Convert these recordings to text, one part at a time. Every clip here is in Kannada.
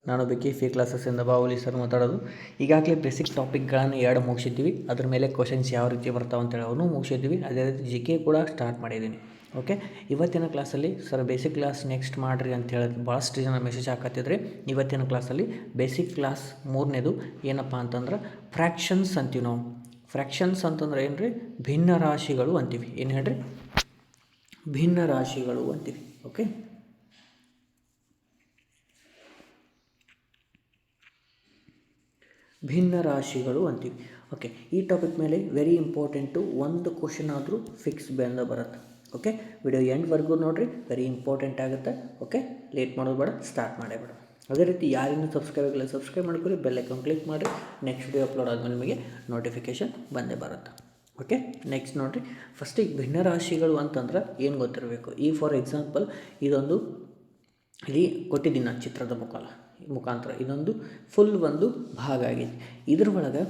ನಾನು ಬೆಕ್ಕಿ ಫಿ ಕ್ಲಾಸಸ್ಸಿಂದ ಬಾಹುಲಿ ಸರ್ ಮಾತಾಡೋದು. ಈಗಾಗಲೇ ಬೇಸಿಕ್ ಟಾಪಿಕ್ಗಳನ್ನು 2 ಮುಗಿಸಿದ್ದೀವಿ. ಅದ್ರ ಮೇಲೆ ಕ್ವಶನ್ಸ್ ಯಾವ ರೀತಿ ಬರ್ತಾವೆ ಅಂತೇಳಿ ಅವನು ಮುಗಿಸಿದ್ದೀವಿ. ಅದೇ ರೀತಿ ಜಿ ಕೆ ಕೂಡ ಸ್ಟಾರ್ಟ್ ಮಾಡಿದ್ದೀನಿ. ಓಕೆ, ಇವತ್ತಿನ ಕ್ಲಾಸಲ್ಲಿ ಸರ್ ಬೇಸಿಕ್ ಕ್ಲಾಸ್ ನೆಕ್ಸ್ಟ್ ಮಾಡಿರಿ ಅಂತ ಹೇಳಿ ಭಾಳಷ್ಟು ಜನ ಮೆಸೇಜ್ ಹಾಕತ್ತಿದ್ರಿ. ಇವತ್ತಿನ ಕ್ಲಾಸಲ್ಲಿ ಬೇಸಿಕ್ ಕ್ಲಾಸ್ 3ನೇದು ಏನಪ್ಪ ಅಂತಂದ್ರೆ ಫ್ರ್ಯಾಕ್ಷನ್ಸ್ ಅಂತೀವಿ ನಾವು. ಫ್ರ್ಯಾಕ್ಷನ್ಸ್ ಅಂತಂದ್ರೆ ಏನು ರೀ? ಭಿನ್ನ ರಾಶಿಗಳು ಅಂತೀವಿ. ಏನು ಹೇಳ್ರಿ? ಭಿನ್ನ ರಾಶಿಗಳು ಅಂತೀವಿ. ಓಕೆ, ಭಿನ್ನ ರಾಶಿಗಳು ಅಂತೀವಿ. ಓಕೆ, ಈ ಟಾಪಿಕ್ ಮೇಲೆ ವೆರಿ ಇಂಪಾರ್ಟೆಂಟು, ಒಂದು ಕ್ವಶನ್ ಆದರೂ ಫಿಕ್ಸ್ ಬಂದ ಬರುತ್ತೆ. ಓಕೆ, ವಿಡಿಯೋ ಎಂಡ್ವರೆಗೂ ನೋಡಿರಿ, ವೆರಿ ಇಂಪಾರ್ಟೆಂಟ್ ಆಗುತ್ತೆ. ಓಕೆ, ಲೇಟ್ ಮಾಡೋದು ಬೇಡ, ಸ್ಟಾರ್ಟ್ ಮಾಡೇ ಬೇಡ. ಅದೇ ರೀತಿ ಯಾರಿನ್ನೂ ಸಬ್ಸ್ಕ್ರೈಬ್ ಆಗಿಲ್ಲ ಸಬ್ಸ್ಕ್ರೈಬ್ ಮಾಡ್ಕೊಳ್ಳಿ, ಬೆಲ್ ಐಕಾನ್ ಕ್ಲಿಕ್ ಮಾಡಿರಿ. ನೆಕ್ಸ್ಟ್ ವಿಡಿಯೋ ಅಪ್ಲೋಡ್ ಆದಮೇಲೆ ನಿಮಗೆ ನೋಟಿಫಿಕೇಷನ್ ಬಂದೇ ಬರುತ್ತೆ. ಓಕೆ, ನೆಕ್ಸ್ಟ್ ನೋಡಿರಿ, ಫಸ್ಟಿಗೆ ಭಿನ್ನ ರಾಶಿಗಳು ಅಂತಂದ್ರೆ ಏನು ಗೊತ್ತಿರಬೇಕು. ಈ ಫಾರ್ ಎಕ್ಸಾಂಪಲ್ ಇದೊಂದು ಇಲ್ಲಿ ಕೊಟ್ಟಿದ್ದೀನಿ ನಾನು ಚಿತ್ರದ ಮುಖಾಂತರ ಇದೊಂದು ಫುಲ್ ಒಂದು ಭಾಗ ಆಗೈತಿ. ಇದ್ರ ಒಳಗೆ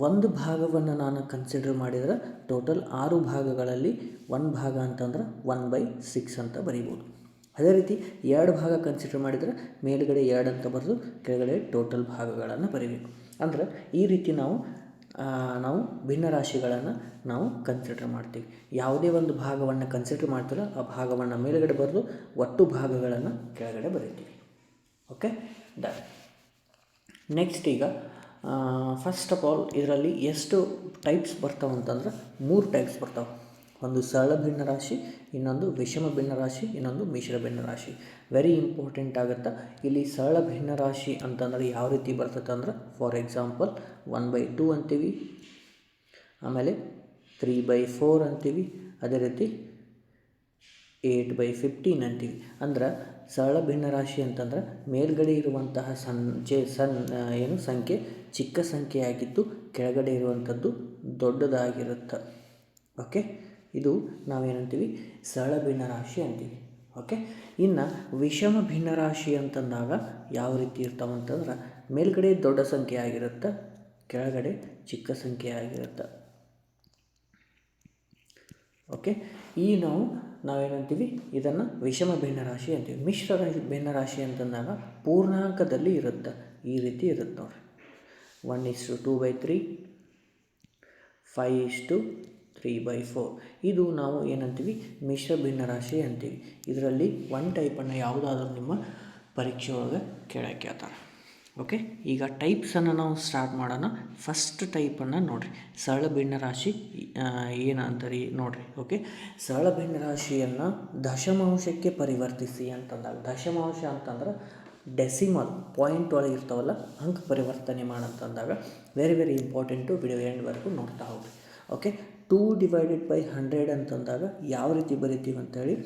ಒಂದು ಭಾಗವನ್ನು ನಾನು ಕನ್ಸಿಡರ್ ಮಾಡಿದ್ರೆ ಟೋಟಲ್ 6 ಭಾಗಗಳಲ್ಲಿ 1 ಭಾಗ ಅಂತಂದ್ರೆ 1/6 ಅಂತ ಬರೀಬೋದು. ಅದೇ ರೀತಿ 2 ಭಾಗ ಕನ್ಸಿಡರ್ ಮಾಡಿದರೆ ಮೇಲುಗಡೆ 2 ಅಂತ ಬರೆದು ಕೆಳಗಡೆ ಟೋಟಲ್ ಭಾಗಗಳನ್ನು ಬರೀಬೇಕು. ಅಂದ್ರೆ ಈ ರೀತಿ ನಾವು ಭಿನ್ನ ರಾಶಿಗಳನ್ನು ನಾವು ಕನ್ಸಿಡರ್ ಮಾಡ್ತೀವಿ. ಯಾವುದೇ ಒಂದು ಭಾಗವನ್ನು ಕನ್ಸಿಡರ್ ಮಾಡ್ತೀರೋ ಆ ಭಾಗವನ್ನು ಮೇಲುಗಡೆ ಬರೆದು ಒಟ್ಟು ಭಾಗಗಳನ್ನು ಕೆಳಗಡೆ ಬರೀತೀವಿ. Okay, done. ನೆಕ್ಸ್ಟ್ ಈಗ ಫಸ್ಟ್ ಆಫ್ ಆಲ್ ಇದರಲ್ಲಿ ಎಷ್ಟು ಟೈಪ್ಸ್ ಬರ್ತಾವೆ ಅಂತಂದ್ರೆ 3 ಟೈಪ್ಸ್ ಬರ್ತಾವೆ. ಒಂದು ಸರಳ ಭಿನ್ನ ರಾಶಿ, ಇನ್ನೊಂದು ವಿಷಮ ಭಿನ್ನ ರಾಶಿ, ಇನ್ನೊಂದು ಮಿಶ್ರ ಭಿನ್ನ ರಾಶಿ. ವೆರಿ ಇಂಪಾರ್ಟೆಂಟ್ ಆಗುತ್ತೆ. ಇಲ್ಲಿ ಸರಳ ಭಿನ್ನ ರಾಶಿ ಅಂತಂದ್ರೆ ಯಾವ ರೀತಿ ಬರ್ತದೆ ಅಂದ್ರೆ ಫಾರ್ ಎಕ್ಸಾಂಪಲ್ 1/2 ಅಂತೀವಿ, ಆಮೇಲೆ 3/4 ಅಂತೀವಿ, ಅದೇ ರೀತಿ 8/15 ಅಂತೀವಿ. ಅಂದ್ರೆ ಸರಳ ಭಿನ್ನ ರಾಶಿ ಅಂತಂದ್ರೆ ಮೇಲ್ಗಡೆ ಇರುವಂತಹ ಸಂಖ್ಯೆ ಚಿಕ್ಕ ಸಂಖ್ಯೆಯಾಗಿದ್ದು ಕೆಳಗಡೆ ಇರುವಂಥದ್ದು ದೊಡ್ಡದಾಗಿರುತ್ತೆ. ಓಕೆ, ಇದು ನಾವೇನಂತೀವಿ? ಸರಳ ಭಿನ್ನ ರಾಶಿ ಅಂತೀವಿ. ಓಕೆ, ಇನ್ನು ವಿಷಮ ಭಿನ್ನ ರಾಶಿ ಅಂತಂದಾಗ ಯಾವ ರೀತಿ ಇರ್ತಾವಂತಂದ್ರೆ ಮೇಲ್ಗಡೆ ದೊಡ್ಡ ಸಂಖ್ಯೆ ಆಗಿರುತ್ತೆ, ಕೆಳಗಡೆ ಚಿಕ್ಕ ಸಂಖ್ಯೆ ಆಗಿರುತ್ತೆ. ಓಕೆ, ಈ ನಾವೇನಂತೀವಿ? ಇದನ್ನು ವಿಷಮ ಭಿನ್ನ ರಾಶಿ ಅಂತೀವಿ. ಮಿಶ್ರ ಭಿನ್ನ ರಾಶಿ ಅಂತಂದಾಗ ಪೂರ್ಣಾಂಕದಲ್ಲಿ ಇರುತ್ತೆ. ಈ ರೀತಿ ಇರುತ್ತೆ ನೋಡಿರಿ, 1:2/3, 5:3/4. ಇದು ನಾವು ಏನಂತೀವಿ? ಮಿಶ್ರ ಭಿನ್ನ ರಾಶಿ ಅಂತೀವಿ. ಇದರಲ್ಲಿ 1 ಟೈಪನ್ನು ಯಾವುದಾದ್ರೂ ನಿಮ್ಮ ಪರೀಕ್ಷೆ ಒಳಗೆ ಕೇಳ್ತಾರೆ. ಓಕೆ, ಈಗ ಟೈಪ್ಸನ್ನು ನಾವು ಸ್ಟಾರ್ಟ್ ಮಾಡೋಣ. ಫಸ್ಟ್ ಟೈಪನ್ನು ನೋಡಿರಿ, ಸರಳ ಭಿನ್ನ ರಾಶಿ ಏನಂತೀರಿ ನೋಡಿರಿ. ಓಕೆ, ಸರಳ ಭಿನ್ನ ರಾಶಿಯನ್ನು ದಶಮಾಂಶಕ್ಕೆ ಪರಿವರ್ತಿಸಿ ಅಂತಂದಾಗ, ದಶಮಾಂಶ ಅಂತಂದ್ರೆ ಡೆಸಿಮಲ್ ಪಾಯಿಂಟ್ ಒಳಗೆ ಇರ್ತಾವಲ್ಲ, ಅಂಕ ಪರಿವರ್ತನೆ ಮಾಡಂತಂದಾಗ ವೆರಿ ವೆರಿ ಇಂಪಾರ್ಟೆಂಟು. ವಿಡಿಯೋ ಎಂಡ್ವರೆಗೂ ನೋಡ್ತಾ ಹೋಗ್ರಿ. ಓಕೆ, 2/100 ಅಂತಂದಾಗ ಯಾವ ರೀತಿ ಬರಿತೀವಿ ಅಂತೇಳಿ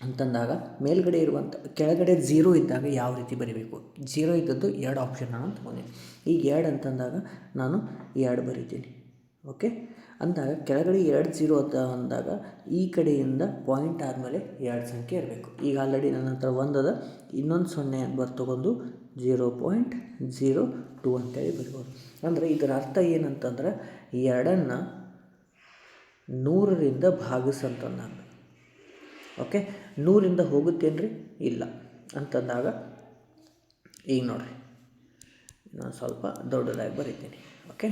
ಅಂತಂದಾಗ ಮೇಲ್ಗಡೆ ಇರುವಂಥ ಕೆಳಗಡೆ 0 ಇದ್ದಾಗ ಯಾವ ರೀತಿ ಬರೀಬೇಕು? 0 ಇದ್ದದ್ದು 2 ಆಪ್ಷನ್ ನಾನು ತೊಗೊಂಡಿನಿ. ಈಗ 2 ಅಂತಂದಾಗ ನಾನು 2 ಬರಿತೀನಿ. ಓಕೆ, ಅಂದಾಗ ಕೆಳಗಡೆ 2 0 ಅಂದಾಗ ಈ ಕಡೆಯಿಂದ ಪಾಯಿಂಟ್ ಆದಮೇಲೆ 2 ಸಂಖ್ಯೆ ಇರಬೇಕು. ಈಗ ಆಲ್ರೆಡಿ ನನ್ನ ಹತ್ರ 1 ಅದ, ಇನ್ನೊಂದು 0 ತೊಗೊಂಡು 0.02 ಅಂತೇಳಿ ಬರ್ಬೋದು. ಅಂದರೆ ಇದರ ಅರ್ಥ ಏನಂತಂದ್ರೆ 2ಅನ್ನು 100ರಿಂದ ಭಾಗಿಸಂತಂದಾಗ. ಓಕೆ, 100ರಿಂದ ಹೋಗುತ್ತೇನ್ರಿ? ಇಲ್ಲ ಅಂತಂದಾಗ ಈಗ ನೋಡಿರಿ, ನಾನು ಸ್ವಲ್ಪ ದೊಡ್ಡದಾಗಿ ಬರೀತೀನಿ. ಓಕೆ,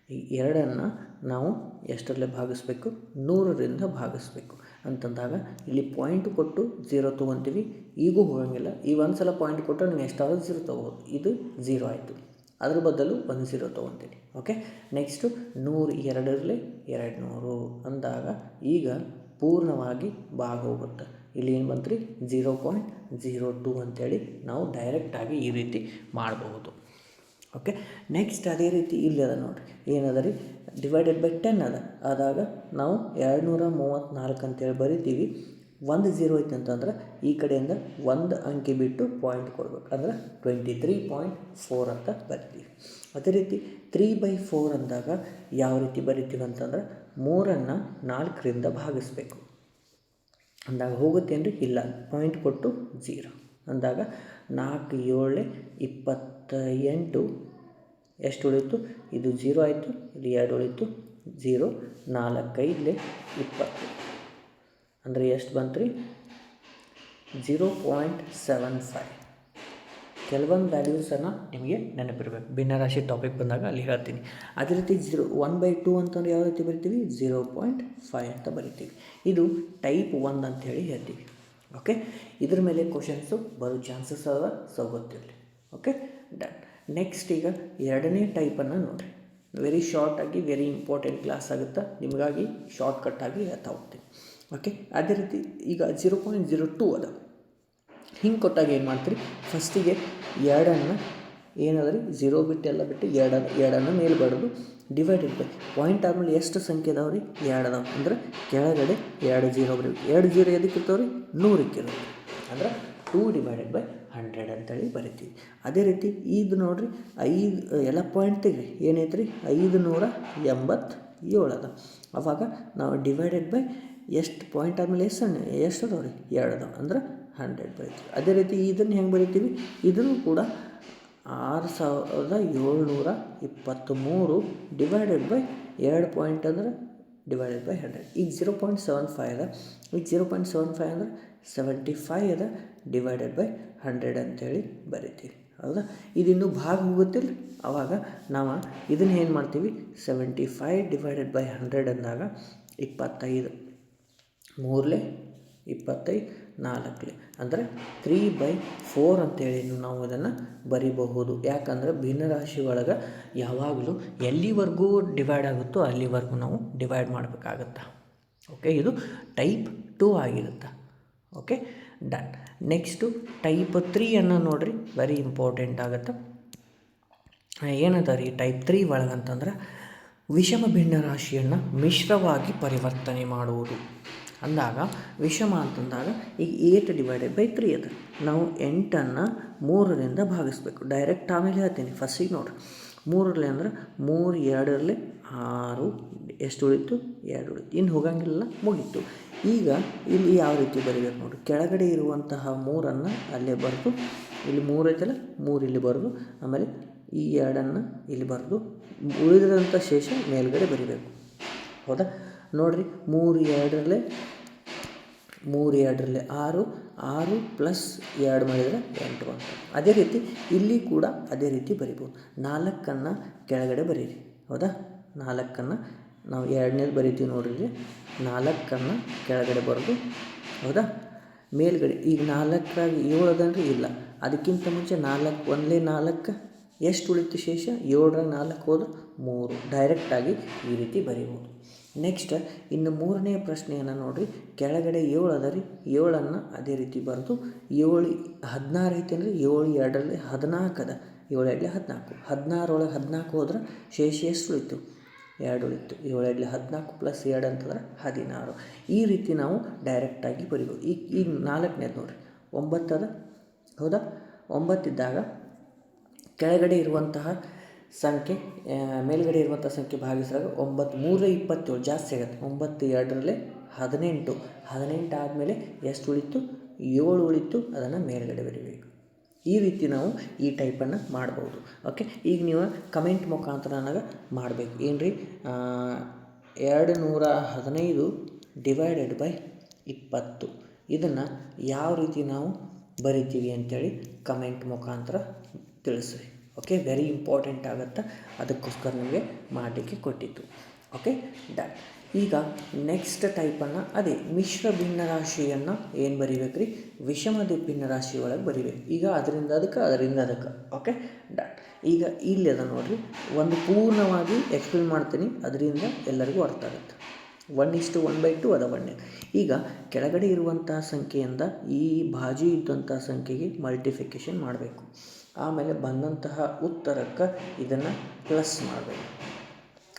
ಈ 2ಅನ್ನು ನಾವು ಎಷ್ಟರಲ್ಲೇ ಭಾಗಿಸ್ಬೇಕು? 100ರಿಂದ ಭಾಗಿಸ್ಬೇಕು ಅಂತಂದಾಗ ಇಲ್ಲಿ ಪಾಯಿಂಟ್ ಕೊಟ್ಟು 0 ತೊಗೊತೀವಿ. ಈಗೂ ಹೋಗೋಂಗಿಲ್ಲ. ಈ ಒಂದು ಸಲ ಪಾಯಿಂಟ್ ಕೊಟ್ಟರೆ ನೀವು ಎಷ್ಟಾದರೂ 0 ತೊಗೋಬೋದು. ಇದು 0 ಆಯಿತು, ಅದ್ರ ಬದಲು 1 0 ತೊಗೊತೀನಿ. ಓಕೆ, ನೆಕ್ಸ್ಟು 100 2ರಲ್ಲಿ 200 ಅಂದಾಗ ಈಗ ಪೂರ್ಣವಾಗಿ ಭಾಗ ಹೋಗುತ್ತೆ. ಇಲ್ಲಿ ಏನು ಬಂತ್ರಿ? 0.02 ಅಂತೇಳಿ ನಾವು ಡೈರೆಕ್ಟಾಗಿ ಈ ರೀತಿ ಮಾಡಬಹುದು. ಓಕೆ, ನೆಕ್ಸ್ಟ್ ಅದೇ ರೀತಿ ಇಲ್ಲಿ ಅದ ನೋಡಿರಿ, ಏನದ ರೀ? /10 ಅದ. ಆದಾಗ ನಾವು 234 ಅಂತೇಳಿ ಬರಿತೀವಿ. 1 0 ಐತೆ ಅಂತಂದ್ರೆ ಈ ಕಡೆಯಿಂದ 1 ಅಂಕೆ ಬಿಟ್ಟು ಪಾಯಿಂಟ್ ಕೊಡ್ಬೇಕು, ಅಂದ್ರೆ 23.4 ಅಂತ ಬರಿತೀವಿ. ಅದೇ ರೀತಿ 3/4 ಅಂದಾಗ ಯಾವ ರೀತಿ ಬರಿತೀವಿ ಅಂತಂದ್ರೆ 3ಅನ್ನು 4ರಿಂದ ಭಾಗಿಸ್ಬೇಕು ಅಂದಾಗ ಹೋಗುತ್ತೇನ್ರಿ? ಇಲ್ಲ, ಪಾಯಿಂಟ್ ಕೊಟ್ಟು 0 ಅಂದಾಗ 4 7 28 ಎಷ್ಟು ಉಳಿತು? ಇದು 0 ಆಯಿತು, ಇಲ್ಲಿ 2 ಉಳಿತು, 0 4 5 20 ಅಂದರೆ ಎಷ್ಟು ಬಂತು ರೀ? 0.75. ಕೆಲವೊಂದು ವ್ಯಾಲ್ಯೂಸನ್ನು ನಿಮಗೆ ನೆನಪಿರಬೇಕು. ಭಿನ್ನರಾಶಿ ಟಾಪಿಕ್ ಬಂದಾಗ ಅಲ್ಲಿ ಹೇಳ್ತೀನಿ. ಅದೇ ರೀತಿ 1/2 ಅಂತಂದ್ರೆ ಯಾವ ರೀತಿ ಬರಿತೀವಿ? 0.5 ಅಂತ ಬರಿತೀವಿ. ಇದು ಟೈಪ್ 1 ಅಂಥೇಳಿ ಹೇಳ್ತೀವಿ. ಓಕೆ, ಇದ್ರ ಮೇಲೆ ಕ್ವಶನ್ಸು ಬರೋ ಚಾನ್ಸಸ್ ಅದ, ಸೊ ಗೊತ್ತಿರಲಿ. Okay, done. ನೆಕ್ಸ್ಟ್ ಈಗ ಎರಡನೇ ಟೈಪನ್ನು ನೋಡಿರಿ. ವೆರಿ ಶಾರ್ಟಾಗಿ ವೆರಿ ಇಂಪಾರ್ಟೆಂಟ್ ಕ್ಲಾಸ್ ಆಗುತ್ತೆ, ನಿಮಗಾಗಿ ಶಾರ್ಟ್ಕಟ್ಟಾಗಿ ಹೇಳ್ತಾ ಹೋಗ್ತೀನಿ. ಓಕೆ, ಅದೇ ರೀತಿ ಈಗ 0.02 ಅದ. ಹಿಂಗೆ ಕೊಟ್ಟಾಗ ಏನು ಮಾಡ್ತೀರಿ? ಫಸ್ಟಿಗೆ ಎರಡನ್ನು ಏನಾದ್ರಿ 0 ಬಿಟ್ಟು ಎಲ್ಲ ಬಿಟ್ಟು ಎರಡನ್ನು ಮೇಲೆ ಬರೋದು, ಡಿವೈಡೆಡ್ ಬೈ ಪಾಯಿಂಟ್ ಆದಮೇಲೆ ಎಷ್ಟು ಸಂಖ್ಯೆ ಅದಾವೆ ರೀ? 2 ಅದಾವೆ. ಅಂದ್ರೆ ಕೆಳಗಡೆ 2 0 ಬರೀ. 2 0 ಎದಕ್ಕೆ ಇರ್ತಾವೆ ರೀ? 100ಕ್ಕೆ ಇರೋದು. ಅಂದ್ರೆ 2/100 ಅಂತೇಳಿ ಬರಿತೀವಿ. ಅದೇ ರೀತಿ ಇದು ನೋಡಿರಿ, 5 ಎಲ್ಲ ಪಾಯಿಂಟ್ ತೆಗ್ರಿ, ಏನೈತೆ ರೀ? 587 ಅದ. ಅವಾಗ ನಾವು ಡಿವೈಡೆಡ್ ಬೈ ಎಷ್ಟು ಪಾಯಿಂಟ್ ಆದಮೇಲೆ ಎಷ್ಟು ಅದಾವೆ ರೀ? 2 ಅದಾವೆ. ಅಂದ್ರೆ 100 ಬರಿತೀವಿ. ಅದೇ ರೀತಿ ಇದನ್ನು ಹೆಂಗೆ ಬರಿತೀವಿ? ಇದನ್ನು ಕೂಡ 6723 ಡಿವೈಡೆಡ್ ಬೈ 2 ಪಾಯಿಂಟ್ ಅಂದ್ರೆ ಡಿವೈಡೆಡ್ ಬೈ 100. ಈಗ 0.75 ಅದ. ಈಗ 0.75 ಅಂದ್ರೆ 75 ಅದ, ಡಿವೈಡೆಡ್ ಬೈ 100 ಅಂತೇಳಿ ಬರಿತೀವಿ. ಹೌದಾ? ಇದಿನ್ನೂ ಭಾಗ ಹೋಗುತ್ತಿಲ್ಲ. ಆವಾಗ ನಾವು ಇದನ್ನು ಏನು ಮಾಡ್ತೀವಿ? 75 ಡಿವೈಡೆಡ್ ಬೈ 100 ಅಂದಾಗ 25, 3 25, 4 ಅಂದರೆ 3/4 ಅಂತೇಳಿ ನಾವು ಅದನ್ನು ಬರಿಬಹುದು. ಯಾಕಂದ್ರೆ ಭಿನ್ನರಾಶಿ ಒಳಗೆ ಯಾವಾಗಲೂ ಎಲ್ಲಿವರೆಗೂ ಡಿವೈಡ್ ಆಗುತ್ತೋ ಅಲ್ಲಿವರೆಗೂ ನಾವು ಡಿವೈಡ್ ಮಾಡಬೇಕಾಗತ್ತೆ. ಓಕೆ, ಇದು ಟೈಪ್ 2 ಆಗಿರುತ್ತೆ. Okay, done. ನೆಕ್ಸ್ಟು ಟೈಪ್ 3 ನೋಡಿರಿ, ವೆರಿ ಇಂಪಾರ್ಟೆಂಟ್ ಆಗುತ್ತೆ. ಏನದ ರೀ ಟೈಪ್ 3 ಒಳಗಂತಂದ್ರೆ ವಿಷಮ ಭಿನ್ನರಾಶಿಯನ್ನು ಮಿಶ್ರವಾಗಿ ಪರಿವರ್ತನೆ ಮಾಡುವುದು ಅಂದಾಗ, ವಿಷಮ ಅಂತಂದಾಗ ಈಗ 8 ಡಿವೈಡೆಡ್ ಬೈ 3 ಅದ. ನಾವು 8ಅನ್ನು 3ರಿಂದ ಭಾಗಿಸ್ಬೇಕು. ಡೈರೆಕ್ಟ್ ಆಮೇಲೆ ಹೇಳ್ತೀನಿ. ಫಸ್ಟಿಗೆ ನೋಡಿರಿ, 3ರಲ್ಲಿ ಅಂದ್ರೆ 3 2ರಲ್ಲಿ 6, ಎಷ್ಟು ಉಳಿತು? 2 ಉಳಿತು. ಇನ್ನು ಹೋಗಂಗಿಲ್ಲ, ಮುಗೀತು. ಈಗ ಇಲ್ಲಿ ಯಾವ ರೀತಿ ಬರೀಬೇಕು ನೋಡಿ. ಕೆಳಗಡೆ ಇರುವಂತಹ 3ಅನ್ನು ಅಲ್ಲೇ ಬರೆದು, ಇಲ್ಲಿ 3 ಐತಲ್ಲ, 3 ಇಲ್ಲಿ ಬರೆದು, ಆಮೇಲೆ ಈ 2ಅನ್ನು ಇಲ್ಲಿ ಬರೆದು, ಉಳಿದಿರೋಂಥ ಶೇಷ ಮೇಲ್ಗಡೆ ಬರಿಬೇಕು. ಹೌದಾ? ನೋಡಿರಿ, 3 2ರಲ್ಲಿ 6, 6 ಪ್ಲಸ್ 2 ಮಾಡಿದರೆ 8 ಬಂತು. ಅದೇ ರೀತಿ ಇಲ್ಲಿ ಕೂಡ ಅದೇ ರೀತಿ ಬರಿಬೋದು. 4ಅನ್ನು ಕೆಳಗಡೆ ಬರೀರಿ. ಹೌದಾ? 4ಅನ್ನು ನಾವು 2ನೇದು ಬರಿತೀವಿ ನೋಡ್ರಿ. 4ಅನ್ನು ಕೆಳಗಡೆ ಬರೆದು, ಹೌದಾ, ಮೇಲ್ಗಡೆ ಈಗ 4ರಾಗಿ 7 ಅದನ್ರಿ? ಇಲ್ಲ. ಅದಕ್ಕಿಂತ ಮುಂಚೆ 4 ಒಂದಲೇ 4 ಎಷ್ಟು ಉಳಿತು ಶೇಷ? 7ರಾಗ 4 ಹೋದ್ರೆ 3. ಡೈರೆಕ್ಟಾಗಿ ಈ ರೀತಿ ಬರಿಬೋದು. ನೆಕ್ಸ್ಟ್ ಇನ್ನು 3ನೇ ಪ್ರಶ್ನೆಯನ್ನು ನೋಡಿರಿ. ಕೆಳಗಡೆ 7 ಅದ ರೀ, 7ಅನ್ನು ಅದೇ ರೀತಿ ಬರೆದು, 7 16 ಐತೇನ್ರಿ? 7 2ರಲ್ಲಿ 14 ಅದ. 7 2ಲಿ 14. 16 ಒಳಗೆ 14 ಹೋದ್ರೆ ಶೇಷ ಎಷ್ಟು ಉಳಿತು? 2 ಉಳಿತು. 7 2ಲಿ 14 ಪ್ಲಸ್ 2 ಅಂತಂದ್ರೆ 16. ಈ ರೀತಿ ನಾವು ಡೈರೆಕ್ಟಾಗಿ ಬರಿಬೋದು. ಈಗ 4ನೇದು ನೋಡಿರಿ, 9 ಅದ. ಹೌದಾ? 9 ಇದ್ದಾಗ ಕೆಳಗಡೆ ಇರುವಂತಹ ಸಂಖ್ಯೆ ಮೇಲ್ಗಡೆ ಇರುವಂಥ ಸಂಖ್ಯೆ ಭಾಗಿಸಿದಾಗ 9 3 27 ಜಾಸ್ತಿ ಆಗುತ್ತೆ. 9 2ರಲ್ಲಿ 18. 18 ಆದಮೇಲೆ ಎಷ್ಟು ಉಳಿತು? 7 ಉಳಿತು. ಅದನ್ನು ಮೇಲ್ಗಡೆ ಬರೀಬೇಕು. ಈ ರೀತಿ ನಾವು ಈ ಟೈಪನ್ನು ಮಾಡ್ಬೋದು. ಓಕೆ, ಈಗ ನೀವು ಕಮೆಂಟ್ ಮುಖಾಂತರ ನನಗೆ ಮಾಡಬೇಕು. ಏನು ರೀ, 215 ಡಿವೈಡೆಡ್ ಬೈ 20 ಇದನ್ನು ಯಾವ ರೀತಿ ನಾವು ಬರಿತೀವಿ ಅಂಥೇಳಿ ಕಮೆಂಟ್ ಮುಖಾಂತರ ತಿಳಿಸ್ರಿ. ಓಕೆ, ವೆರಿ ಇಂಪಾರ್ಟೆಂಟ್ ಆಗುತ್ತೆ, ಅದಕ್ಕೋಸ್ಕರ ನಿಮಗೆ ಮಾಡಲಿಕ್ಕೆ ಕೊಟ್ಟಿತ್ತು. Okay, done. ಈಗ ನೆಕ್ಸ್ಟ್ ಟೈಪನ್ನು ಅದೇ ಮಿಶ್ರ ಭಿನ್ನರಾಶಿಯನ್ನು ಏನು ಬರಿಬೇಕು ರೀ? ವಿಷಮ ಭಿನ್ನರಾಶಿ ಒಳಗೆ ಬರಿಬೇಕು. ಈಗ ಅದರಿಂದ ಅದಕ್ಕೆ. Okay, done. ಈಗ ಇಲ್ಲಿ ಅದ ನೋಡಿರಿ, ಒಂದು ಪೂರ್ಣವಾಗಿ ಎಕ್ಸ್ಪ್ಲೇನ್ ಮಾಡ್ತೀನಿ, ಅದರಿಂದ ಎಲ್ಲರಿಗೂ ಅರ್ಥ ಆಗುತ್ತೆ. 1:1/2 ಅದ 1. ಈಗ ಕೆಳಗಡೆ ಇರುವಂತಹ ಸಂಖ್ಯೆಯಿಂದ ಈ ಬಾಜು ಇದ್ದಂಥ ಸಂಖ್ಯೆಗೆ ಮಲ್ಟಿಫಿಕೇಷನ್ ಮಾಡಬೇಕು. ಆಮೇಲೆ ಬಂದಂತಹ ಉತ್ತರಕ್ಕೆ ಇದನ್ನು ಪ್ಲಸ್ ಮಾಡಬೇಕು.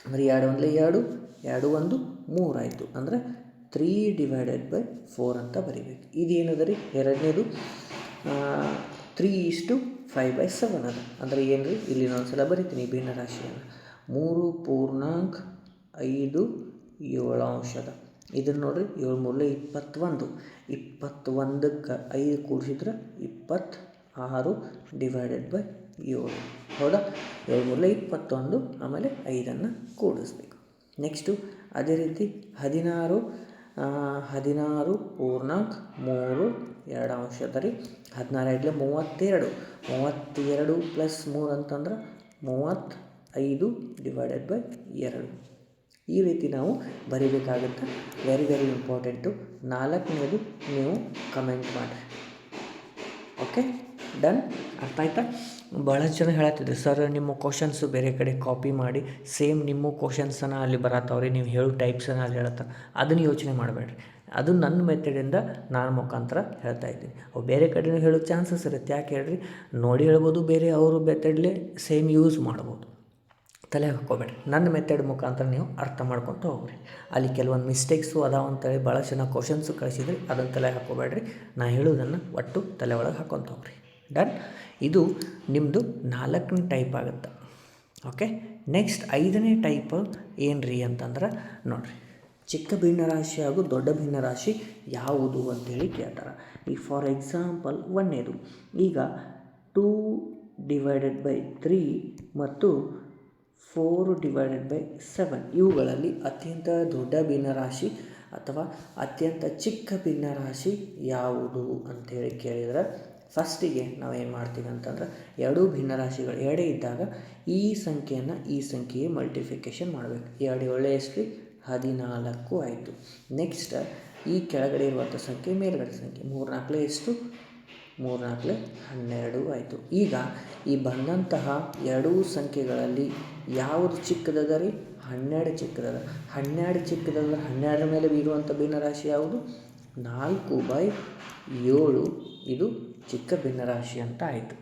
ಅಂದರೆ 2 1 2, 2 1 3 ಆಯಿತು. ಅಂದರೆ 3 ಡಿವೈಡೆಡ್ ಬೈ 4 ಅಂತ ಬರಿಬೇಕು. ಇದೇನದ ರೀ? ಎರಡನೇದು 3:5/7 ಅದ. ಅಂದರೆ ಏನು ರೀ? ಇಲ್ಲಿ ಒಂದ್ಸಲ ಬರಿತೀನಿ ಭಿನ್ನರಾಶಿಯನ್ನು. 3.57 ಇದನ್ನು ನೋಡಿರಿ, 7 3 21. 21ಕ್ಕೆ 5 ಕೂಡಿಸಿದ್ರೆ 26 ಡಿವೈಡೆಡ್ ಬೈ 7. ಹೌದಾ? 7 3 21, ಆಮೇಲೆ 5ಅನ್ನು ಕೂಡಿಸ್ಬೇಕು. ನೆಕ್ಸ್ಟು ಅದೇ ರೀತಿ 16 16 ಪೂರ್ಣಾಂಕ 3 2 ಅಂಶ ಅದ ರೀ. 16 32 32 ಪ್ಲಸ್ 3 ಅಂತಂದ್ರೆ 35 ಡಿವೈಡೆಡ್ ಬೈ 2. ಈ ರೀತಿ ನಾವು ಬರೀಬೇಕಾಗುತ್ತೆ. Very very important. 4ನೇದು ನೀವು ಕಮೆಂಟ್ ಮಾಡಿರಿ. Okay, done. ಅರ್ಥ ಆಯ್ತಾ? ಭಾಳಷ್ಟು ಜನ ಹೇಳತ್ತಿದ್ರಿ, ಸರ್ ನಿಮ್ಮ ಕ್ವಶನ್ಸು ಬೇರೆ ಕಡೆ ಕಾಪಿ ಮಾಡಿ ಸೇಮ್ ನಿಮ್ಮ ಕ್ವಶನ್ಸನ್ನು ಅಲ್ಲಿ ಬರತ್ತವ್ರಿ, ನೀವು ಹೇಳೋ ಟೈಪ್ಸನ್ನು ಅಲ್ಲಿ ಹೇಳತ್ತ. ಅದನ್ನು ಯೋಚನೆ ಮಾಡಬೇಡ್ರಿ. ಅದು ನನ್ನ ಮೆಥಡಿಂದ ನಾನು ಮುಖಾಂತರ ಹೇಳ್ತಾ ಇದ್ದೀನಿ. ಅವು ಬೇರೆ ಕಡೆಯೂ ಹೇಳೋ ಚಾನ್ಸಸ್ ಇರುತ್ತೆ. ಯಾಕೆ ಹೇಳ್ರಿ, ನೋಡಿ ಹೇಳ್ಬೋದು, ಬೇರೆ ಅವರು ಮೆಥಡ್ಲೇ ಸೇಮ್ ಯೂಸ್ ಮಾಡ್ಬೋದು. ತಲೆ ಹಾಕ್ಕೋಬೇಡ್ರಿ. ನನ್ನ ಮೆಥಡ್ ಮುಖಾಂತರ ನೀವು ಅರ್ಥ ಮಾಡ್ಕೊತ ಹೋಗ್ರಿ. ಅಲ್ಲಿ ಕೆಲವೊಂದು ಮಿಸ್ಟೇಕ್ಸು ಅದಾವ ಅಂತೇಳಿ ಭಾಳ ಜನ ಕ್ವಶನ್ಸು ಕಳಿಸಿದ್ರಿ, ಅದನ್ನು ತಲೆ ಹಾಕ್ಕೋಬೇಡ್ರಿ. ನಾನು ಹೇಳೋದನ್ನು ಒಟ್ಟು ತಲೆ ಒಳಗೆ ಹಾಕ್ಕೊತ ಹೋಗ್ರಿ. ಡನ್. ಇದು ನಿಮ್ಮದು 4ನೇ ಟೈಪ್ ಆಗುತ್ತೆ. ಓಕೆ, ನೆಕ್ಸ್ಟ್ 5ನೇ ಟೈಪ್ ಏನು ರೀ ಅಂತಂದ್ರೆ ನೋಡಿರಿ, ಚಿಕ್ಕ ಭಿನ್ನರಾಶಿ ಹಾಗೂ ದೊಡ್ಡ ಭಿನ್ನರಾಶಿ ಯಾವುದು ಅಂತೇಳಿ ಕೇಳ್ತಾರೆ. ಈಗ ಫಾರ್ ಎಕ್ಸಾಂಪಲ್ 1ನೇದು, ಈಗ 2 ಡಿವೈಡೆಡ್ ಬೈ 3 ಮತ್ತು 4 ಡಿವೈಡೆಡ್ ಬೈ 7 ಇವುಗಳಲ್ಲಿ ಅತ್ಯಂತ ದೊಡ್ಡ ಭಿನ್ನರಾಶಿ ಅಥವಾ ಅತ್ಯಂತ ಚಿಕ್ಕ ಭಿನ್ನರಾಶಿ ಯಾವುದು ಅಂಥೇಳಿ ಕೇಳಿದ್ರೆ, ಫಸ್ಟಿಗೆ ನಾವೇನು ಮಾಡ್ತೀವಿ ಅಂತಂದ್ರೆ, ಎರಡೂ ಭಿನ್ನರಾಶಿಗಳು ಎರಡೇ ಇದ್ದಾಗ ಈ ಸಂಖ್ಯೆಯನ್ನು ಈ ಸಂಖ್ಯೆಗೆ ಮಲ್ಟಿಫಿಕೇಷನ್ ಮಾಡಬೇಕು. 2 7 ಎಷ್ಟು 14 ಆಯಿತು. ನೆಕ್ಸ್ಟ್ ಈ ಕೆಳಗಡೆ ಇರುವಂಥ ಸಂಖ್ಯೆ ಮೇಲ್ಗಡೆ ಸಂಖ್ಯೆ 3 4 ಎಷ್ಟು 3 4 12 ಆಯಿತು. ಈಗ ಈ ಬಂದಂತಹ ಎರಡೂ ಸಂಖ್ಯೆಗಳಲ್ಲಿ ಯಾವುದು ಚಿಕ್ಕದದ ರೀ? 12 ಚಿಕ್ಕದದ. 12 ಚಿಕ್ಕದಂದ್ರೆ 12 ಮೇಲೆ ಇರುವಂಥ ಭಿನ್ನರಾಶಿ ಯಾವುದು? 4/7 ಇದು ಚಿಕ್ಕ ಭಿನ್ನರಾಶಿ ಅಂತ ಆಯಿತು.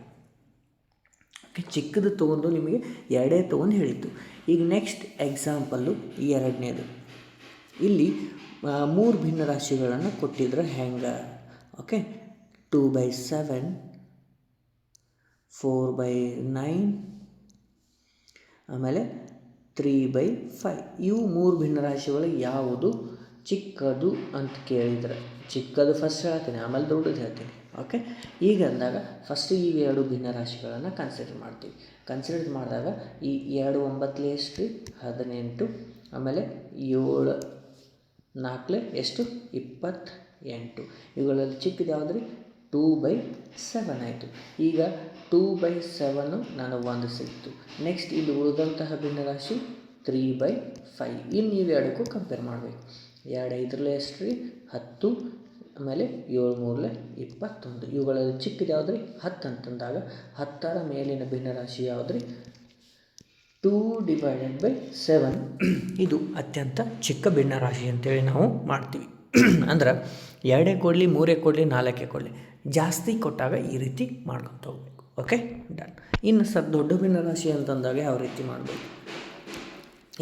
ಓಕೆ, ಚಿಕ್ಕದು ತೊಗೊಂಡು ನಿಮಗೆ ಎರಡೇ ತೊಗೊಂಡು ಹೇಳಿತ್ತು. ಈಗ ನೆಕ್ಸ್ಟ್ ಎಕ್ಸಾಂಪಲ್ಲು 2ನೇದು. ಇಲ್ಲಿ 3 ಭಿನ್ನರಾಶಿಗಳನ್ನು ಕೊಟ್ಟಿದ್ರೆ ಹೆಂಗೆ? ಓಕೆ, 2/7 4/9 ಆಮೇಲೆ 3/5 ಇವು 3 ಭಿನ್ನರಾಶಿಗಳು ಯಾವುದು ಚಿಕ್ಕದು ಅಂತ ಕೇಳಿದರೆ, ಚಿಕ್ಕದು ಫಸ್ಟ್ ಹೇಳ್ತೀನಿ, ಆಮೇಲೆ ದೊಡ್ಡದು ಹೇಳ್ತೀನಿ. ಓಕೆ, ಈಗ ಅಂದಾಗ ಫಸ್ಟ್ ಈ 2 ಭಿನ್ನರಾಶಿಗಳನ್ನು ಕನ್ಸಿಡರ್ ಮಾಡ್ತೀವಿ. ಕನ್ಸಿಡರ್ ಮಾಡಿದಾಗ ಈ 2 9 ಎಷ್ಟು 18 ಆಮೇಲೆ 7 4 ಎಷ್ಟು 28. ಇವುಗಳಲ್ಲಿ ಚಿಕ್ಕದು ಯಾವುದು ರೀ? 2/7 ಆಯಿತು. ಈಗ 2/7 ನನಗೆ 1 ಸಿಕ್ತು. ನೆಕ್ಸ್ಟ್ ಇಲ್ಲಿ ಉಳಿದಂತಹ ಭಿನ್ನರಾಶಿ 3/5. ಇನ್ನು ನೀವು ಎರಡಕ್ಕೂ ಕಂಪೇರ್ ಮಾಡಬೇಕು. 2 5 ಎಷ್ಟು ರೀ 10 ಆಮೇಲೆ 7 3 21. ಇವುಗಳಲ್ಲಿ ಚಿಕ್ಕದು ಯಾವುದು ರೀ? 10 ಅಂತಂದಾಗ 10ರ ಮೇಲಿನ ಭಿನ್ನರಾಶಿ ಯಾವುದು ರೀ? 2/7 ಇದು ಅತ್ಯಂತ ಚಿಕ್ಕ ಭಿನ್ನರಾಶಿ ಅಂತೇಳಿ ನಾವು ಮಾಡ್ತೀವಿ. ಅಂದ್ರೆ 2 ಕೊಡಲಿ 3 ಕೊಡಲಿ 4 ಕೊಡಲಿ, ಜಾಸ್ತಿ ಕೊಟ್ಟಾಗ ಈ ರೀತಿ ಮಾಡ್ಕೊತ ಹೋಗ್ಬೇಕು. Okay, done. ಇನ್ನು ಸರ್ ದೊಡ್ಡ ಭಿನ್ನರಾಶಿ ಅಂತಂದಾಗ ಯಾವ ರೀತಿ ಮಾಡಬೇಕು?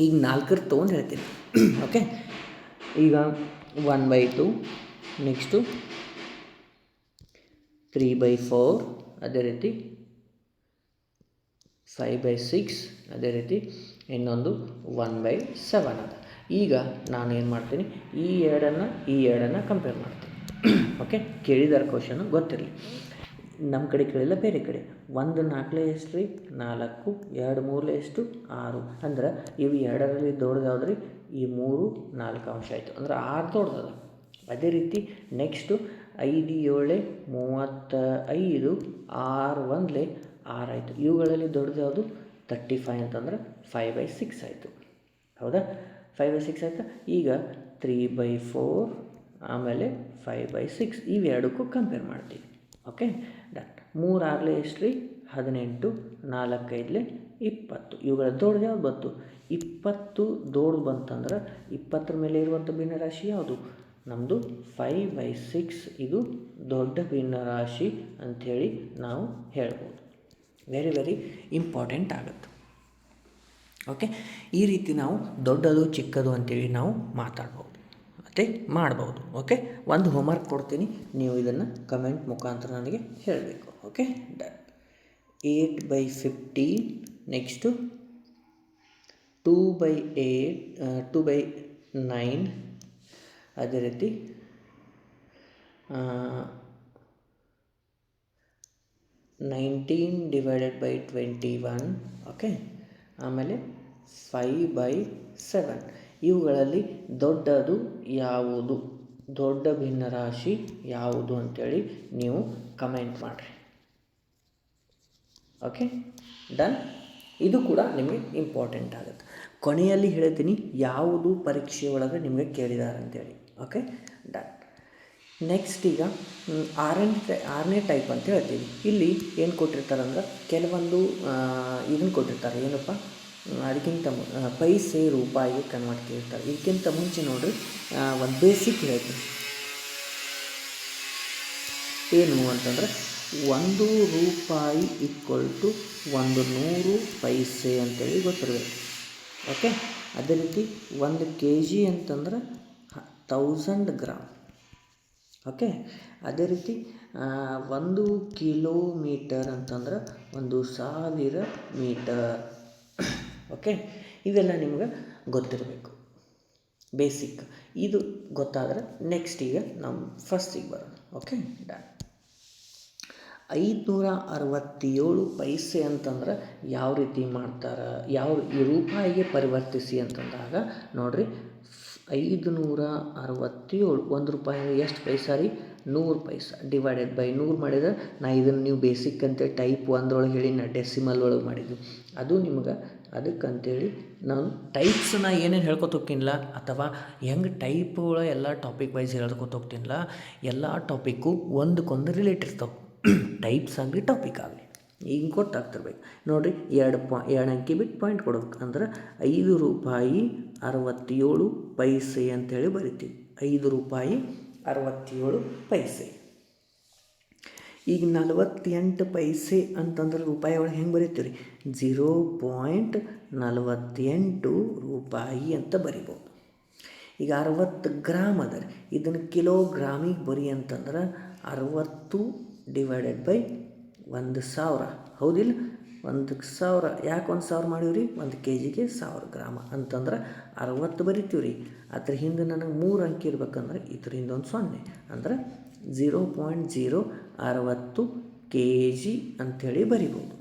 ಈಗ 4 ತೊಗೊಂಡು ಹೇಳ್ತೀನಿ. ಓಕೆ, ಈಗ 1/2 ನೆಕ್ಸ್ಟು 3/4 ಅದೇ ರೀತಿ 5/6 ಅದೇ ರೀತಿ ಇನ್ನೊಂದು 1/7 ಅದ. ಈಗ ನಾನು ಏನು ಮಾಡ್ತೀನಿ, ಈ ಎರಡನ್ನು ಕಂಪೇರ್ ಮಾಡ್ತೀನಿ. ಓಕೆ, ಕೇಳಿದಾರೆ ಕ್ವಶನು ಗೊತ್ತಿರಲಿ. ನಮ್ಮ ಕಡೆ ಕೇಳಿಲ್ಲ, ಬೇರೆ ಕಡೆ. 1 4 ಎಷ್ಟು ರೀ 4 2 3 ಎಷ್ಟು 6 ಅಂದ್ರೆ ಇವು 2ರಲ್ಲಿ ದೊಡ್ಡದು ಯಾವ್ದು ರೀ? ಈ 3 4 ಅಂಶ ಆಯಿತು, ಅಂದ್ರೆ 6 ದೊಡ್ಡದದ. ಅದೇ ರೀತಿ ನೆಕ್ಸ್ಟು 5 7 35 6 1 6 ಆಯಿತು. ಇವುಗಳಲ್ಲಿ ದೊಡ್ಡದು ಯಾವುದು? 35 ಅಂತಂದ್ರೆ 5/6 ಆಯಿತು. ಹೌದಾ? 5/6 ಆಯಿತಾ? ಈಗ 3/4 ಆಮೇಲೆ 5/6 ಇವೆರಡಕ್ಕೂ ಕಂಪೇರ್ ಮಾಡ್ತೀವಿ. Okay, done. 3 6 ಎಷ್ಟು ರೀ 18 4 5 20. ಇವುಗಳ ದೊಡ್ಡದು ಯಾವ್ದು ಬಂತು? 20 ದೊಡ್ಡದು ಬಂತಂದ್ರೆ 20ರ ಮೇಲೆ ಇರುವಂಥ ಭಿನ್ನರಾಶಿ ಯಾವುದು? ನಮ್ಮದು 5/6 ಇದು ದೊಡ್ಡ ಭಿನ್ನರಾಶಿ ಅಂಥೇಳಿ ನಾವು ಹೇಳ್ಬೋದು. ವೆರಿ ವೆರಿ ಇಂಪಾರ್ಟೆಂಟ್ ಆಗುತ್ತೆ. ಓಕೆ, ಈ ರೀತಿ ನಾವು ದೊಡ್ಡದು ಚಿಕ್ಕದು ಅಂತೇಳಿ ನಾವು ಮಾತಾಡ್ಬೋದು ಮತ್ತು ಮಾಡ್ಬೋದು. ಓಕೆ, ಒಂದು ಹೋಮ್ವರ್ಕ್ ಕೊಡ್ತೀನಿ, ನೀವು ಇದನ್ನು ಕಮೆಂಟ್ ಮುಖಾಂತರ ನನಗೆ ಹೇಳಬೇಕು. Okay, done. 8/15 ನೆಕ್ಸ್ಟು 2/8 2/9 ಅದೇ ರೀತಿ 19/21. ಓಕೆ, ಆಮೇಲೆ 5/7 ಇವುಗಳಲ್ಲಿ ದೊಡ್ಡದು ಯಾವುದು, ದೊಡ್ಡ ಭಿನ್ನರಾಶಿ ಯಾವುದು ಅಂತೇಳಿ ನೀವು ಕಮೆಂಟ್ ಮಾಡಿರಿ. Okay, done. ಇದು ಕೂಡ ನಿಮಗೆ ಇಂಪಾರ್ಟೆಂಟ್ ಆಗುತ್ತೆ. ಕೊನೆಯಲ್ಲಿ ಹೇಳ್ತೀನಿ ಯಾವುದು ಪರೀಕ್ಷೆ ಒಳಗೆ ನಿಮಗೆ ಕೇಳಿದ್ದಾರೆ ಅಂತೇಳಿ. Okay, done. ನೆಕ್ಸ್ಟ್ ಈಗ ಆರನೇ ಟೈಪ್ ಅಂತ ಹೇಳ್ತೀವಿ. ಇಲ್ಲಿ ಏನು ಕೊಟ್ಟಿರ್ತಾರೆ ಅಂದ್ರೆ ಕೆಲವೊಂದು ಇದನ್ನು ಕೊಟ್ಟಿರ್ತಾರೆ, ಏನಪ್ಪ ಅದಕ್ಕಿಂತ ಪೈಸೆ ರೂಪಾಯಿಗೆ ಕನ್ವರ್ಟ್ ಕೇಳ್ತಾರೆ. ಇದಕ್ಕಿಂತ ಮುಂಚೆ ನೋಡಿರಿ ಒಂದು ಬೇಸಿಕ್ ಹೇಳ್ತೀನಿ. ಏನು ಅಂತಂದರೆ 1 ರೂಪಾಯಿ = 100 ಪೈಸೆ ಅಂತೇಳಿ ಗೊತ್ತಿರಬೇಕು. ಓಕೆ, ಅದೇ ರೀತಿ 1 kg ಅಂತಂದ್ರೆ 1000 ಗ್ರಾಮ್. ಓಕೆ, ಅದೇ ರೀತಿ 1 ಕಿಲೋಮೀಟರ್ ಅಂತಂದ್ರೆ 1000 ಮೀಟರ್. ಓಕೆ, ಇವೆಲ್ಲ ನಿಮ್ಗೆ ಗೊತ್ತಿರಬೇಕು, ಬೇಸಿಕ್. ಇದು ಗೊತ್ತಾದರೆ ನೆಕ್ಸ್ಟ್ ಈಗ ನಾವು ಫಸ್ಟಿಗೆ ಬರೋಣ. Okay, done. 567 ಪೈಸೆ ಅಂತಂದ್ರೆ ಯಾವ ರೀತಿ ಮಾಡ್ತಾರೆ, ಈ ರೂಪಾಯಿಗೆ ಪರಿವರ್ತಿಸಿ ಅಂತಂದಾಗ ನೋಡಿರಿ, 567 1 ರೂಪಾಯಿ ಎಷ್ಟು ಪೈಸಾ ರೀ, 100 ಪೈಸಾ. ಡಿವೈಡೆಡ್ ಬೈ 100 ಮಾಡಿದ್ರೆ ಇದನ್ನು ನೀವು ಬೇಸಿಕ್ ಅಂತೇಳಿ ಟೈಪ್ 1 ಒಳಗೆ ಹೇಳಿ ಡೆಸಿಮಲ್ ಒಳಗೆ ಮಾಡಿದ್ವಿ. ಅದು ನಿಮ್ಗೆ ಅದಕ್ಕಂತೇಳಿ ನಾನು ಟೈಪ್ಸನ್ನ ಏನೇನು ಹೇಳ್ಕೊತ ಹೋಗ್ತೀನಿಲ್ಲ, ಅಥವಾ ಹೆಂಗೆ ಟೈಪ್ ಒಳಗೆ ಎಲ್ಲ ಟಾಪಿಕ್ ವೈಸ್ ಹೇಳ್ಕೊತ ಹೋಗ್ತೀನಿಲ್ಲ, ಎಲ್ಲ ಟಾಪಿಕ್ಕು ಒಂದಕ್ಕೊಂದು ರಿಲೇಟ್ ಇರ್ತಾವೆ. ಟೈಪ್ಸ್ ಆಗಲಿ ಟಾಪಿಕ್ ಆಗಲಿ ಈಗ ಗೊತ್ತಾಗ್ತಿರ್ಬೇಕು. ನೋಡಿರಿ, 2 ಅಂಕಿ ಬಿಟ್ಟು ಪಾಯಿಂಟ್ ಕೊಡ್ಬೇಕು. ಅಂದ್ರೆ 5 ರೂಪಾಯಿ 67 ಪೈಸೆ ಅಂತೇಳಿ ಬರಿತೀವಿ. 5 ರೂಪಾಯಿ 67 ಪೈಸೆ. ಈಗ 48 ಪೈಸೆ ಅಂತಂದ್ರೆ ರೂಪಾಯಿ ಒಳಗೆ ಹೆಂಗೆ ಬರಿತೀವಿ ರೀ, 0.48 ರೂಪಾಯಿ ಅಂತ ಬರಿಬೋದು. ಈಗ 60 ಗ್ರಾಮ್ ಅದ ರೀ, ಇದನ್ನು ಕಿಲೋಗ್ರಾಮಿಗೆ ಬರಿ ಅಂತಂದ್ರೆ 60 ಡಿವೈಡೆಡ್ ಬೈ 1000. ಹೌದಿಲ್ಲ, 1000 ಯಾಕೆ 1000 ಮಾಡೀವಿ ರೀ, 1 kgಗೆ 1000 ಗ್ರಾಮ ಅಂತಂದ್ರೆ 60 ಬರಿತೀವಿ ರೀ. ಅದ್ರ ಹಿಂದೆ ನನಗೆ 3 ಅಂಕಿ ಇರ್ಬೇಕಂದ್ರೆ ಇದ್ರ ಹಿಂದೆ ಒಂದು 0 ಅಂದ್ರೆ 0.060 kg ಅಂಥೇಳಿ ಬರಿಬೋದು.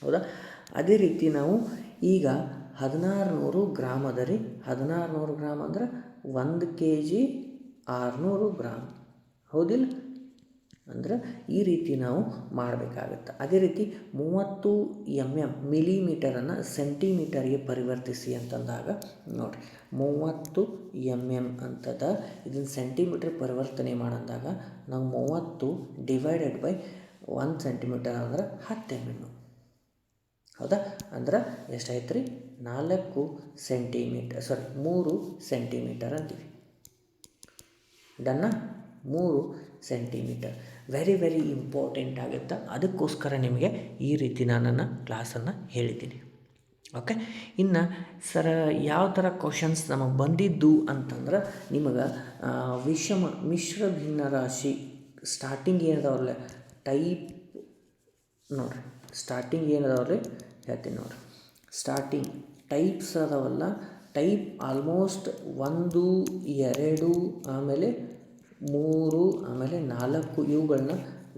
ಹೌದಾ? ಅದೇ ರೀತಿ ನಾವು ಈಗ 1600 ಗ್ರಾಮ್ ಅದ ರೀ. 1600 ಗ್ರಾಮ್ ಅಂದ್ರೆ 1 kg 600 ಗ್ರಾಮ್. ಹೌದಿಲ್ಲ? ಅಂದ್ರೆ ಈ ರೀತಿ ನಾವು ಮಾಡಬೇಕಾಗತ್ತೆ. ಅದೇ ರೀತಿ 30 mm ಮಿಲಿಮೀಟರನ್ನು ಸೆಂಟಿಮೀಟರ್ಗೆ ಪರಿವರ್ತಿಸಿ ಅಂತಂದಾಗ ನೋಡಿರಿ, 30 mm ಅಂತದ ಇದನ್ನು ಸೆಂಟಿಮೀಟರ್ ಪರಿವರ್ತನೆ ಮಾಡಂದಾಗ ನಾವು 30 ಡಿವೈಡೆಡ್ ಬೈ 1 ಸೆಂಟಿಮೀಟರ್ ಅಂದ್ರೆ 10 mm. ಹೌದಾ? ಅಂದ್ರೆ ಎಷ್ಟಾಯ್ತು ರೀ, 4 ಸೆಂಟಿಮೀಟರ್, 3 ಸೆಂಟಿಮೀಟರ್ ಅಂತೀವಿ. ಡನ್ನ? 3 ಸೆಂಟಿಮೀಟರ್. ವೆರಿ ಇಂಪಾರ್ಟೆಂಟ್ ಆಗುತ್ತೆ. ಅದಕ್ಕೋಸ್ಕರ ನಿಮಗೆ ಈ ರೀತಿ ನಾನು ಕ್ಲಾಸನ್ನು ಹೇಳಿದ್ದೀನಿ. ಓಕೆ, ಇನ್ನು ಯಾವ ಥರ ಕ್ವಶನ್ಸ್ ನಮಗೆ ಬಂದಿದ್ದು ಅಂತಂದ್ರೆ ನಿಮಗೆ ಮಿಶ್ರ ಭಿನ್ನರಾಶಿ ಸ್ಟಾರ್ಟಿಂಗ್ ಏನದಾವಲ್ಲ ಟೈಪ್ ನೋಡಿರಿ, ಸ್ಟಾರ್ಟಿಂಗ್ ಏನದಾವ್ರಿ ಹೇಳ್ತೀನಿ ನೋಡಿರಿ. ಸ್ಟಾರ್ಟಿಂಗ್ ಟೈಪ್ಸ್ ಅದಾವಲ್ಲ, ಟೈಪ್ ಆಲ್ಮೋಸ್ಟ್ 1, 2 ಆಮೇಲೆ 3 ಆಮೇಲೆ 4 ಇವುಗಳನ್ನ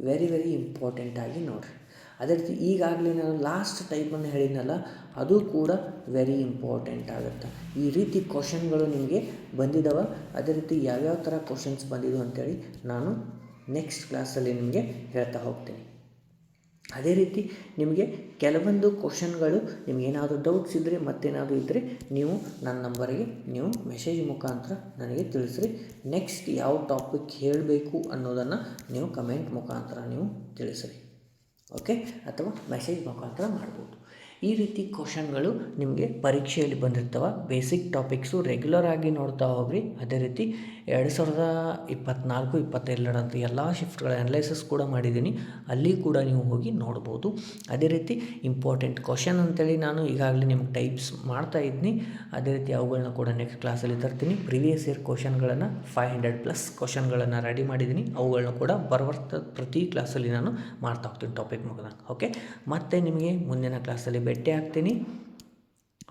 ವೆರಿ ಇಂಪಾರ್ಟೆಂಟಾಗಿ ನೋಡಿರಿ. ಅದೇ ರೀತಿ ಈಗಾಗಲೇ ನಾನು ಲಾಸ್ಟ್ ಟೈಪನ್ನು ಹೇಳಿದ್ನಲ್ಲ, ಅದು ಕೂಡ ವೆರಿ ಇಂಪಾರ್ಟೆಂಟ್ ಆಗುತ್ತೆ. ಈ ರೀತಿ ಕ್ವಶನ್ಗಳು ನಿಮಗೆ ಬಂದಿದ್ದಾವೆ. ಅದೇ ರೀತಿ ಯಾವ್ಯಾವ ಥರ ಕ್ವಶನ್ಸ್ ಬಂದಿದ್ದು ಅಂತೇಳಿ ನಾನು ನೆಕ್ಸ್ಟ್ ಕ್ಲಾಸಲ್ಲಿ ನಿಮಗೆ ಹೇಳ್ತಾ ಹೋಗ್ತೀನಿ. ಅದೇ ರೀತಿ ನಿಮಗೆ ಕೆಲವೊಂದು ಕ್ವಶನ್ಗಳು ನಿಮಗೇನಾದರೂ ಡೌಟ್ಸ್ ಇದ್ದರೆ ಮತ್ತೇನಾದರೂ ಇದ್ದರೆ ನೀವು ನನ್ನ ನಂಬರಿಗೆ ನೀವು ಮೆಸೇಜ್ ಮುಖಾಂತರ ನನಗೆ ತಿಳಿಸ್ರಿ. ನೆಕ್ಸ್ಟ್ ಯಾವ ಟಾಪಿಕ್ ಹೇಳಬೇಕು ಅನ್ನೋದನ್ನು ನೀವು ಕಮೆಂಟ್ ಮುಖಾಂತರ ನೀವು ತಿಳಿಸ್ರಿ. ಓಕೆ, ಅಥವಾ ಮೆಸೇಜ್ ಮುಖಾಂತರ ಮಾಡ್ಬೋದು. ಈ ರೀತಿ ಕ್ವಶನ್ಗಳು ನಿಮಗೆ ಪರೀಕ್ಷೆಯಲ್ಲಿ ಬಂದಿರ್ತವೆ. ಬೇಸಿಕ್ ಟಾಪಿಕ್ಸು ರೆಗ್ಯುಲರ್ ಆಗಿ ನೋಡ್ತಾ ಹೋಗ್ರಿ. ಅದೇ ರೀತಿ 2024-22 ಅಂತ ಎಲ್ಲ ಶಿಫ್ಟ್ಗಳ ಅನಲೈಸಿಸ್ ಕೂಡ ಮಾಡಿದ್ದೀನಿ, ಅಲ್ಲಿ ಕೂಡ ನೀವು ಹೋಗಿ ನೋಡ್ಬೋದು. ಅದೇ ರೀತಿ ಇಂಪಾರ್ಟೆಂಟ್ ಕ್ವಶನ್ ಅಂತೇಳಿ ನಾನು ಈಗಾಗಲೇ ನಿಮ್ಗೆ ಟೈಪ್ಸ್ ಮಾಡ್ತಾ ಇದ್ದೀನಿ. ಅದೇ ರೀತಿ ಅವುಗಳನ್ನ ಕೂಡ ನೆಕ್ಸ್ಟ್ ಕ್ಲಾಸಲ್ಲಿ ತರ್ತೀನಿ. ಪ್ರಿವಿಯಸ್ ಇಯರ್ ಕ್ವಶನ್ಗಳನ್ನು 500+ ಕ್ವಶನ್ಗಳನ್ನು ರೆಡಿ ಮಾಡಿದ್ದೀನಿ. ಅವುಗಳನ್ನ ಕೂಡ ಪ್ರತಿ ಕ್ಲಾಸಲ್ಲಿ ನಾನು ಮಾಡ್ತಾ ಹೋಗ್ತೀನಿ ಟಾಪಿಕ್ ಮುಗಿದಾಗ. ಓಕೆ, ಮತ್ತೆ ನಿಮಗೆ ಮುಂದಿನ ಕ್ಲಾಸಲ್ಲಿ ಭೇಟಿ ಆಗ್ತೀನಿ.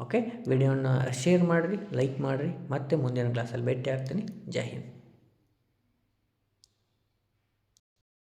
ಓಕೆ, ವಿಡಿಯೋನ ಶೇರ್ ಮಾಡಿರಿ, ಲೈಕ್ ಮಾಡಿರಿ. ಮತ್ತೆ ಮುಂದಿನ ಕ್ಲಾಸಲ್ಲಿ ಭೇಟಿ ಆಗ್ತೀನಿ. ಜೈ ಹಿಂದ್.